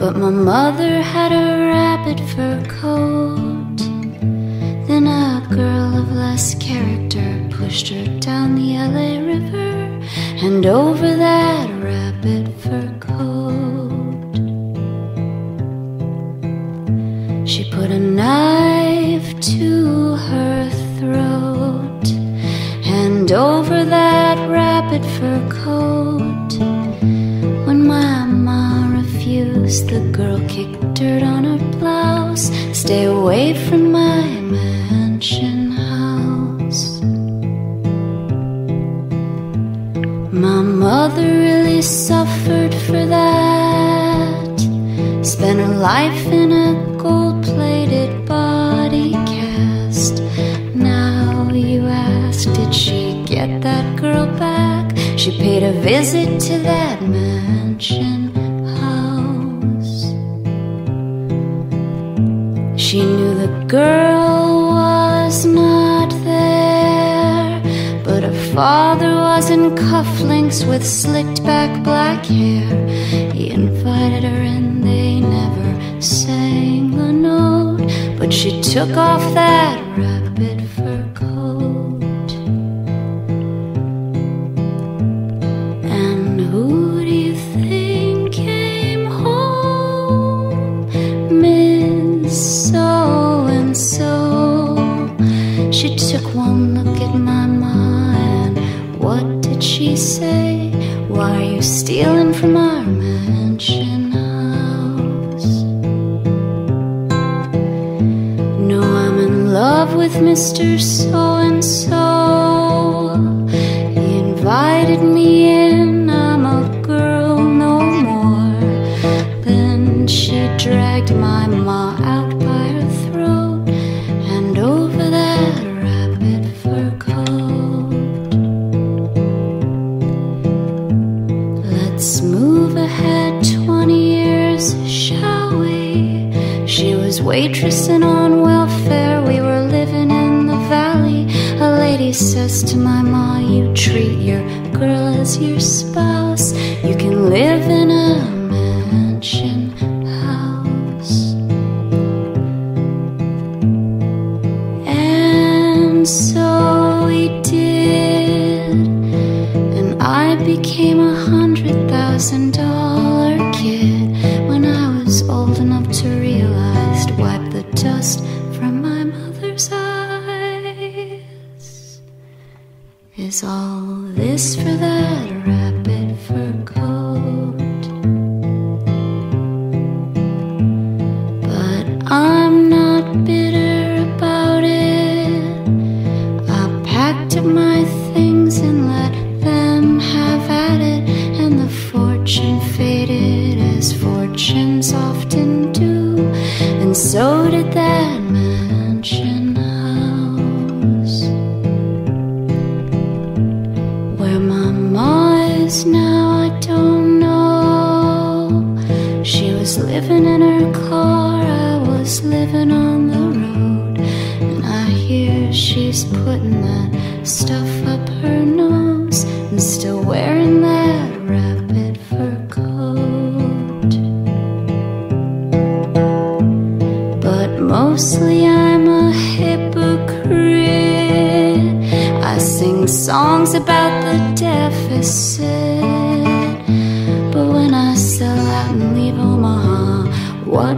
But my mother had a rabbit fur coat. Then a girl of less character pushed her down the LA River and over that rabbit fur coat. She put a knife to her throat, and over that rabbit fur coat. When my mom refused, the girl kicked dirt on her blouse. Stay away from my mansion house. My mother really suffered for that. Spent her life in a gold-plated body cast. Now you ask, did she get that girl back? She paid a visit to that mansion house. She knew the girl was not there, but her father was in cufflinks with slicked back black hair. He invited her and they never sang the note, but she took off that rabbit fur coat. And who do you think came home? Miss So-and-so. She took one look at my ma, and what did she say? Why are you stealing from our mansion house? No, I'm in love with Mr. So-and-so. He invited me in, I'm a girl no more. Then she dragged my ma out by her throat and over that rabbit fur coat. Let's move ahead 20 years, shall we? She was waitressing on welfare, we were living in the valley. A lady says to my ma, you treat your girl as your spouse. You can live in a mansion house. And so we did, and I became $100,000 kid. When I was old enough to realize to wipe the dust from my mother's eyes. Is all this for that rabbit fur coat? But I'm not bitter about it. I packed up my things and let them have at it, and the fortune faded as fortunes often do, and so did that mansion house. Where my ma is now, I don't know. She was living in her car, I was living on the road, and I hear she's putting that stuff up her nose and still wearing that rabbit fur coat. But mostly I'm a hypocrite. I sing songs about the deficit, but when I sell out and leave Omaha, what